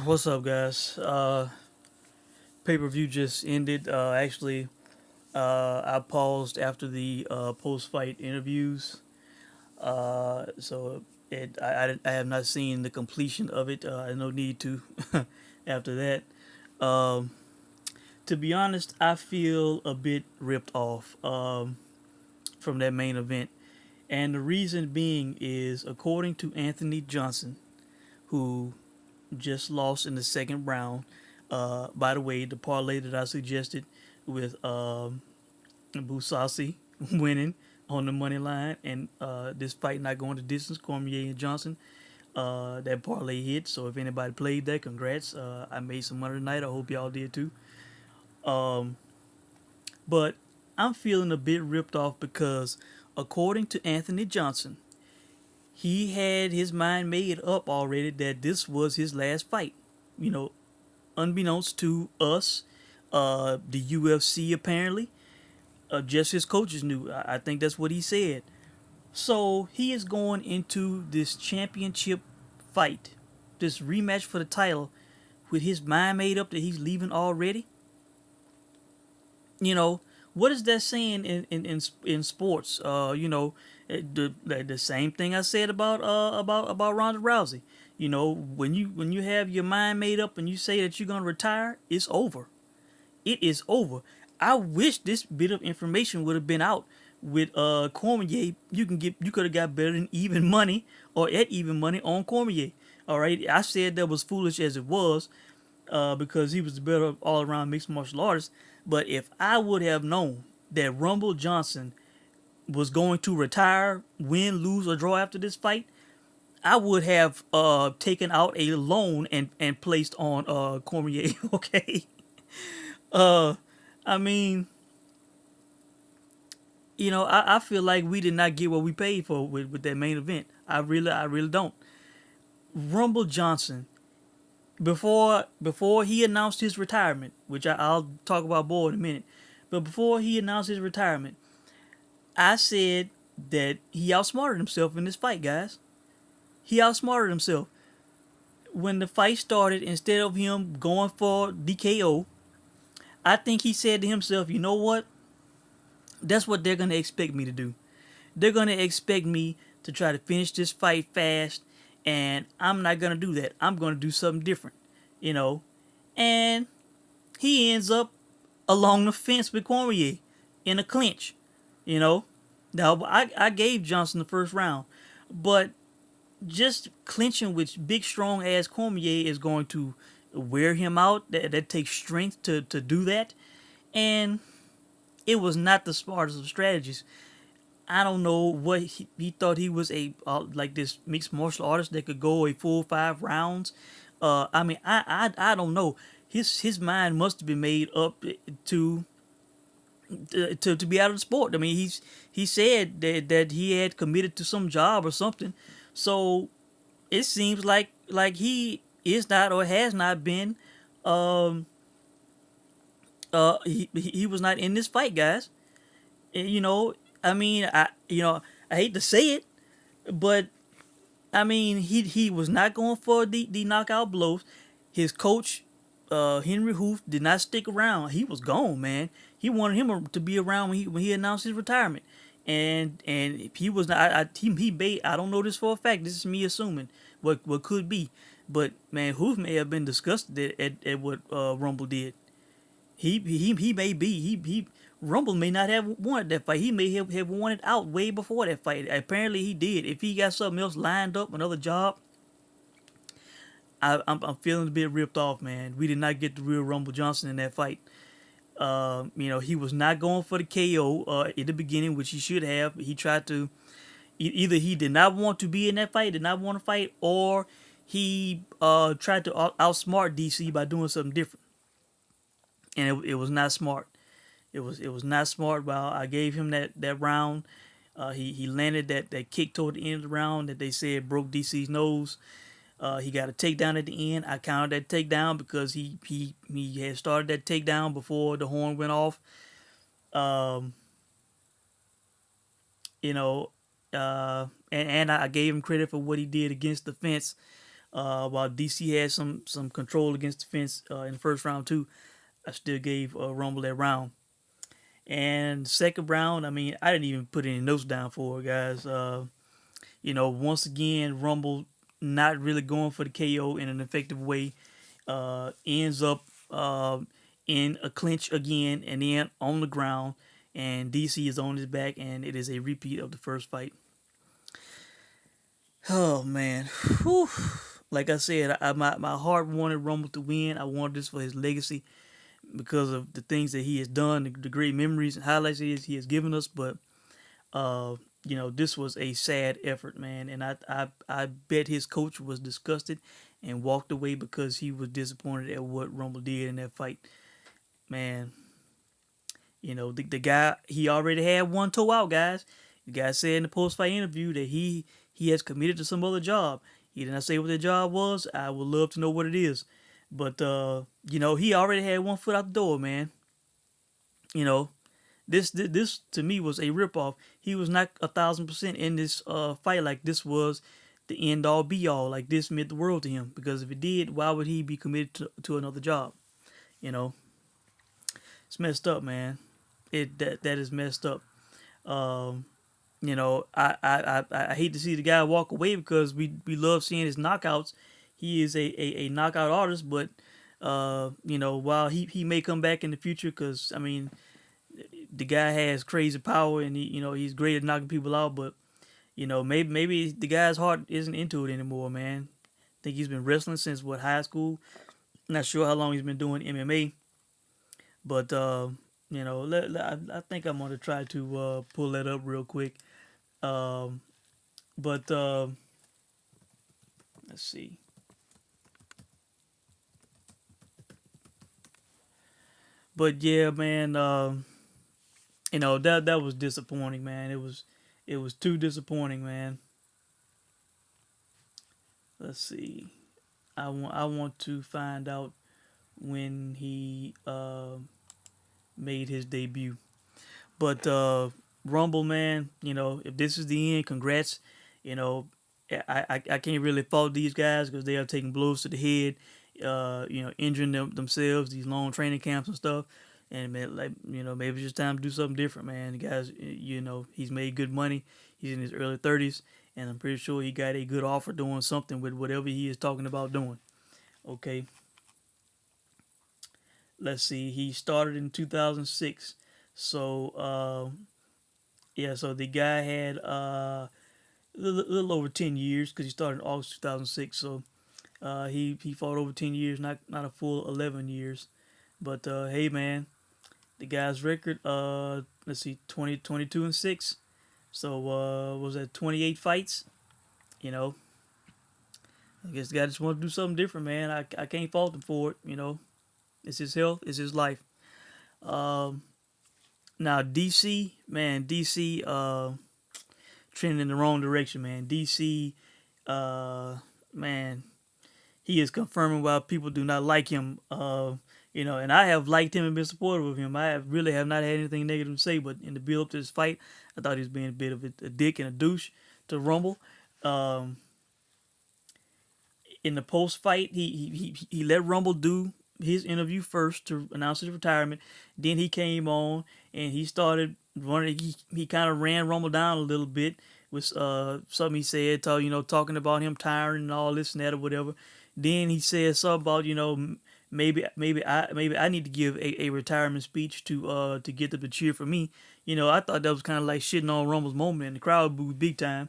What's up, guys? Pay-per-view just ended. I paused after the post-fight interviews, so I have not seen the completion of it. No need to after that. Um, to be honest, I feel a bit ripped off from that main event, and the reason being is according to Anthony Johnson, who just lost in the second round. By the way, the parlay that I suggested with Mousasi winning on the money line and this fight not going to distance, Cormier and Johnson, that parlay hit. So if anybody played that, congrats. I made some money tonight. I hope y'all did too. Um, but I'm feeling a bit ripped off because according to Anthony Johnson, he had his mind made up already that this was his last fight. You know, unbeknownst to us, the UFC apparently, just his coaches knew. I think that's what he said. So he is going into this championship fight, this rematch for the title, with his mind made up that he's leaving already. You know, what is that saying in sports? The same thing I said about Ronda Rousey. You know, when you have your mind made up and you say that you're gonna retire, it's over. It is over. I wish this bit of information would have been out with Cormier. You could have got better than even money or at even money on Cormier. All right, I said that was foolish as it was because he was the better all around mixed martial artist. But if I would have known that Rumble Johnson was going to retire, win, lose, or draw after this fight, I would have taken out a loan and placed on Cormier. Okay. Uh, I mean, I feel like we did not get what we paid for with that main event. I really don't. Rumble Johnson, before he announced his retirement, which I'll talk about more in a minute, but before he announced his retirement, I said that he outsmarted himself in this fight, guys. He outsmarted himself. When the fight started, instead of him going for DKO, I think he said to himself, you know what? That's what they're going to expect me to do. They're going to expect me to try to finish this fight fast, and I'm not going to do that. I'm going to do something different, you know. And he ends up along the fence with Cormier in a clinch, you know. Now, I gave Johnson the first round, but just clinching with big, strong ass Cormier is going to wear him out. That takes strength to do that. And it was not the smartest of strategies. I don't know what he thought he was like this mixed martial artist that could go a full 5 rounds. I mean, I don't know. His mind must have been made up to to be out of the sport. I mean, he said that he had committed to some job or something. So it seems like he is not or has not been. Um, he was not in this fight, guys. And, I mean, I hate to say it, but I mean, he was not going for the knockout blows. His coach, Henry Hoof, did not stick around. He was gone, man. He wanted him to be around when he announced his retirement, and he was not. He made. I don't know this for a fact. This is me assuming what could be, but man, Hoof may have been disgusted at what Rumble did. He may be he Rumble may not have wanted that fight. He may have wanted out way before that fight. Apparently he did. If he got something else lined up, another job, I'm feeling a bit ripped off, man. We did not get the real Rumble Johnson in that fight. He was not going for the KO in the beginning, which he should have. He tried to either he did not want to be in that fight, did not want to fight, or he tried to outsmart DC by doing something different, and it was not smart. It was not smart. Well, I gave him that round. He landed that kick toward the end of the round that they said broke DC's nose. He got a takedown at the end. I counted that takedown because he had started that takedown before the horn went off. Um, you know, and I gave him credit for what he did against the fence. While DC had some control against the fence in the first round too, I still gave Rumble that round. And second round, I mean, I didn't even put any notes down for it, guys. Once again, Rumble not really going for the KO in an effective way. Ends up in a clinch again and then on the ground. And DC is on his back, and it is a repeat of the first fight. Oh, man. Whew. Like I said, my heart wanted Rumble to win. I wanted this for his legacy because of the things that he has done, the great memories and highlights he has given us. But uh, this was a sad effort, man, and I bet his coach was disgusted and walked away because he was disappointed at what Rumble did in that fight. Man, the guy, he already had one toe out, guys. The guy said in the post fight interview that he has committed to some other job. He did not say what the job was. I would love to know what it is. But he already had one foot out the door, man. You know, this to me was a ripoff. He was not 1,000% in this fight. Like, this was the end all be all. Like, this meant the world to him, because if it did, why would he be committed to another job? You know, it's messed up, man. That is messed up. Um, I hate to see the guy walk away, because we love seeing his knockouts. He is a knockout artist, but while he may come back in the future, because I mean, the guy has crazy power, and he's great at knocking people out, but maybe the guy's heart isn't into it anymore, man. I think he's been wrestling since high school. Not sure how long he's been doing MMA, but I think I'm gonna try to pull that up real quick. Um, but let's see. But yeah, man. That was disappointing, man. It was too disappointing, man. Let's see. I want to find out when he made his debut. But Rumble, man, if this is the end, congrats. You know, I can't really fault these guys, because they are taking blows to the head, injuring themselves, these long training camps and stuff. And man, like, maybe it's just time to do something different, man. The guys, he's made good money. He's in his early 30s, and I'm pretty sure he got a good offer doing something with whatever he is talking about doing. Okay, let's see. He started in 2006, so yeah. So the guy had a little over 10 years, because he started in August 2006. So he fought over 10 years, not a full 11 years. But hey, man, the guy's record, let's see, 22 and 6. So was that 28 fights? You know, I guess the guy just wanted to do something different, man. I can't fault him for it. It's his health, it's his life. Um, Now DC, man, DC trending in the wrong direction, man. DC, uh, man, he is confirming why people do not like him. And I have liked him and been supportive of him. Really have not had anything negative to say, but in the build up to this fight, I thought he was being a bit of a dick and a douche to Rumble. Um, in the post fight, he let Rumble do his interview first to announce his retirement. Then he came on and he started running. He kind of ran Rumble down a little bit with something he said, talking about him tiring and all this and that or whatever. Then he said something about maybe I need to give a retirement speech to get them to cheer for me. I thought that was kind of like shitting on Rumble's moment, and the crowd booed big time.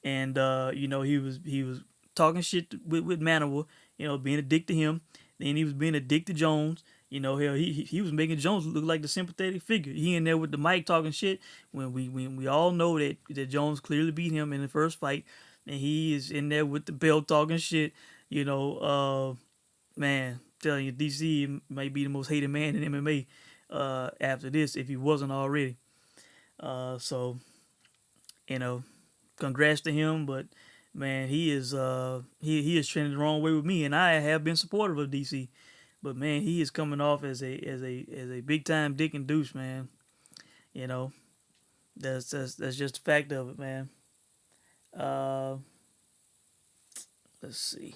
And he was talking shit with Manoa, being a dick to him. Then he was being a dick to Jones. Hell, he was making Jones look like the sympathetic figure. He in there with the mic talking shit, when we all know that Jones clearly beat him in the first fight, and he is in there with the belt talking shit. Man, telling you, DC might be the most hated man in MMA after this, if he wasn't already. So you know, congrats to him, but man, he is trending the wrong way with me, and I have been supportive of DC. But man, he is coming off as a big time dick and douche, man. You know, that's just a fact of it, man. Uh, let's see.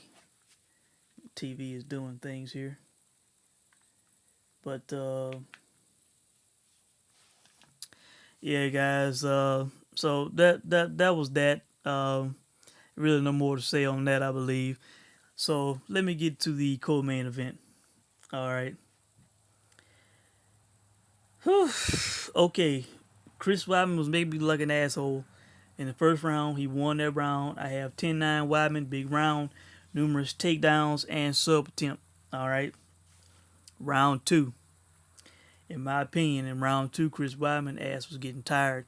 TV is doing things here. But yeah, guys. So that was that. Really, no more to say on that, I believe. So let me get to the co-main event. All right. Whew. Okay. Chris Weidman was maybe like an asshole in the first round. He won that round. I have 10-9 Weidman, big round, numerous takedowns and sub attempt. All right. Round two. In my opinion, in round two, Chris Weidman ass was getting tired.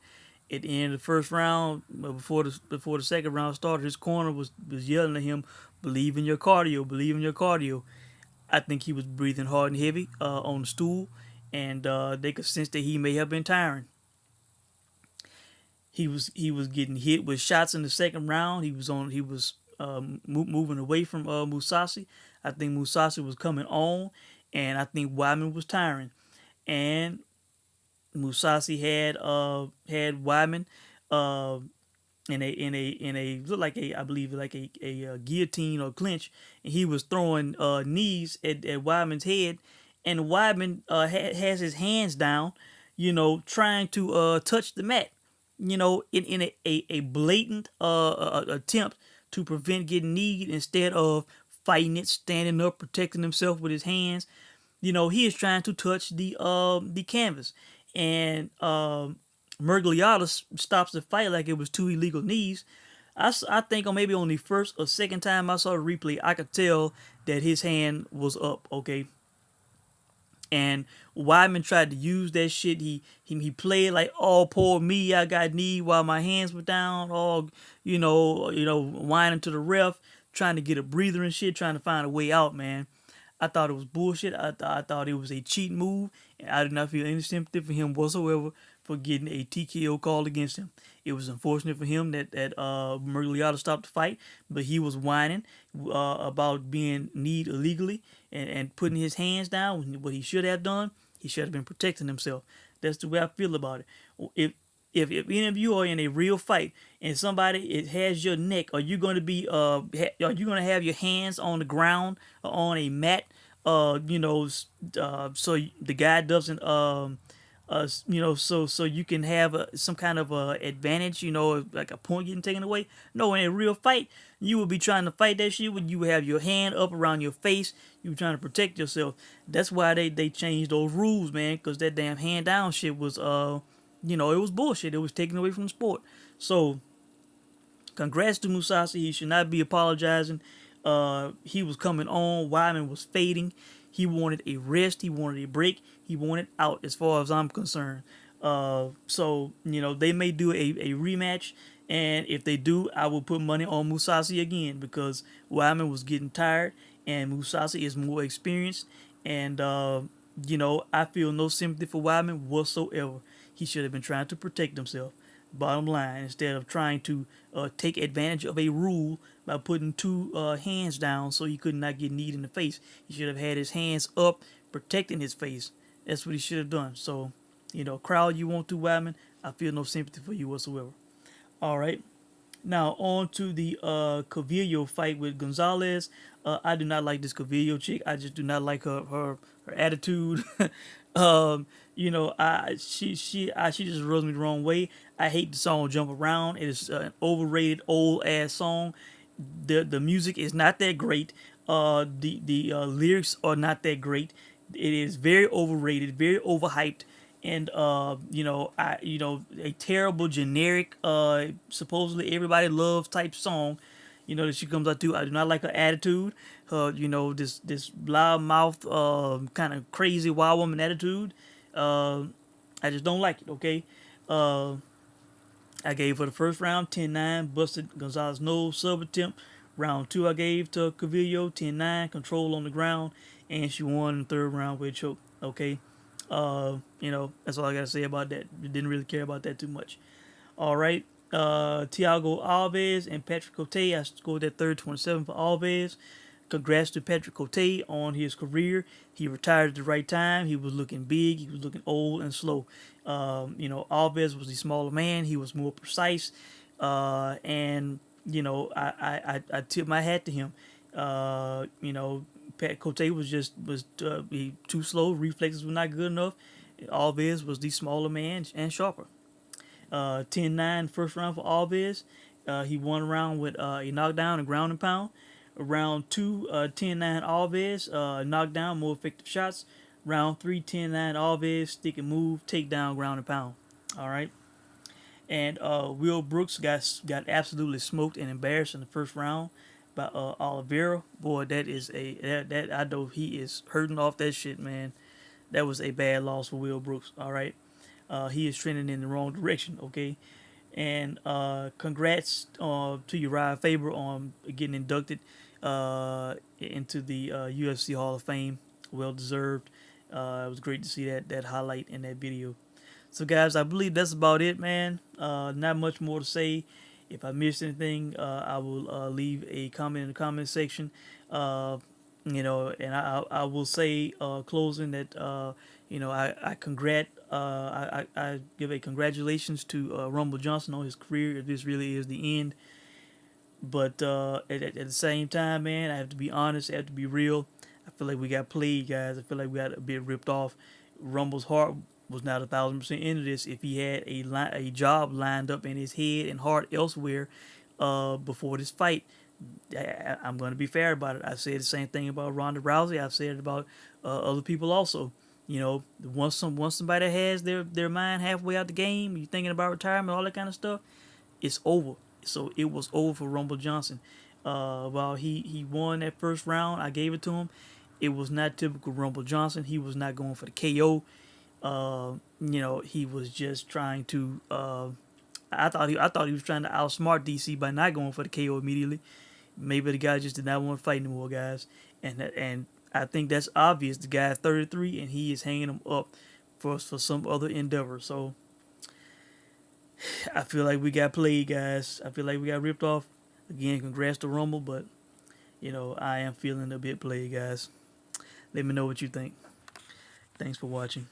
At the end of the first round, before the second round started, his corner was yelling at him, "Believe in your cardio, believe in your cardio." I think he was breathing hard and heavy on the stool, and they could sense that he may have been tiring. He was getting hit with shots in the second round. He was moving away from Mousasi. I think Mousasi was coming on, and I think Weidman was tiring. And Mousasi had Weidman uh, in a looked like a, I believe like a guillotine or clinch, and he was throwing knees at Weidman's head, and Weidman has his hands down, trying to touch the mat, in a blatant attempt to prevent getting kneed instead of fighting it, standing up, protecting himself with his hands. He is trying to touch the canvas, and Mergliata stops the fight like it was two illegal knees. I think on maybe on the first or second time I saw the replay, I could tell that his hand was up. Okay, and Weidman tried to use that shit. He played like, "Oh, poor me, I got knee while my hands were down." All whining to the ref, trying to get a breather and shit, trying to find a way out, man. I thought it was bullshit. I thought it was a cheat move, and I did not feel any sympathy for him whatsoever for getting a TKO called against him. It was unfortunate for him that Mergliata stopped the fight, but he was whining about being kneed illegally and putting his hands down. What he should have done, he should have been protecting himself. That's the way I feel about it. If any of you are in a real fight and somebody it has your neck, are you going to be are you going to have your hands on the ground or on a mat? So the guy doesn't so you can have some kind of advantage, like a point getting taken away. No, in a real fight, you will be trying to fight that shit when you have your hand up around your face. You were trying to protect yourself. That's why they changed those rules, man, because that damn hand down shit was it was bullshit. It was taken away from the sport. So congrats to Mousasi. He should not be apologizing. He was coming on. Weidman was fading. He wanted a rest. He wanted a break. He wanted out, as far as I'm concerned. So they may do a rematch, and if they do, I will put money on Mousasi again because Weidman was getting tired, and Mousasi is more experienced. And I feel no sympathy for Weidman whatsoever. He should have been trying to protect himself. Bottom line, instead of trying to take advantage of a rule by putting two hands down so he could not get kneed in the face. He should have had his hands up, protecting his face. That's what he should have done. So, crowd, you want to, Weidman? I feel no sympathy for you whatsoever. All right. Now on to the Cavillo fight with Gonzalez. I do not like this Cavillo chick. I just do not like her attitude. She just rubs me the wrong way. I hate the song "Jump Around." It is an overrated old ass song. The music is not that great. The lyrics are not that great. It is very overrated, very overhyped, and a terrible generic supposedly everybody loves type song, that she comes out to. I do not like her attitude. Her this loud mouth kind of crazy wild woman attitude. I just don't like it. Okay. I gave her the first round 10-9, busted Gonzalez nose sub attempt. Round two I gave to Cavillo 10-9, control on the ground, and she won in the third round with a choke. Okay. That's all I gotta say about that. Didn't really care about that too much. All right. Thiago Alves and Patrick Cote. I scored that third 27 for Alves. Congrats to Patrick Cote on his career. He retired at the right time. He was looking big. He was looking old and slow. Alves was the smaller man. He was more precise. And I tip my hat to him. Pat Cote was he too slow. Reflexes were not good enough. Alves was the smaller man and sharper. 10-9 first round for Alves. He won a round with a knockdown and ground and pound. Round 2, 10-9 Alves, knockdown, more effective shots. Round 3, 10-9 Alves, stick and move, takedown, ground and pound. All right. And Will Brooks got absolutely smoked and embarrassed in the first round by Oliveira. Boy, that is that I know he is hurting off that shit, man. That was a bad loss for Will Brooks. All right, he is trending in the wrong direction. Okay, and congrats to Uriah Faber on getting inducted into the UFC Hall of Fame. Well deserved. It was great to see that highlight in that video. So, guys, I believe that's about it, man. Not much more to say. If I missed anything, I will leave a comment in the comment section. And I will say closing that I give a congratulations to Rumble Johnson on his career. If this really is the end, but at the same time, man, I have to be honest. I have to be real. I feel like we got played, guys. I feel like we got a bit ripped off. Rumble's heart was not 1,000% into this. If he had a job lined up in his head and heart elsewhere before this fight, I'm going to be fair about it. I said the same thing about Ronda Rousey. I've said it about other people also. You know, once somebody has their mind halfway out the game, you thinking about retirement, all that kind of stuff, it's over. So it was over for Rumble Johnson. While he won that first round, I gave it to him. It was not typical Rumble Johnson. He was not going for the KO. He was just trying to. I thought he was trying to outsmart DC by not going for the KO immediately. Maybe the guy just did not want to fight anymore, guys. And I think that's obvious. The guy's 33 and he is hanging him up for some other endeavor. So I feel like we got played, guys. I feel like we got ripped off. Again, congrats to Rumble, but I am feeling a bit played, guys. Let me know what you think. Thanks for watching.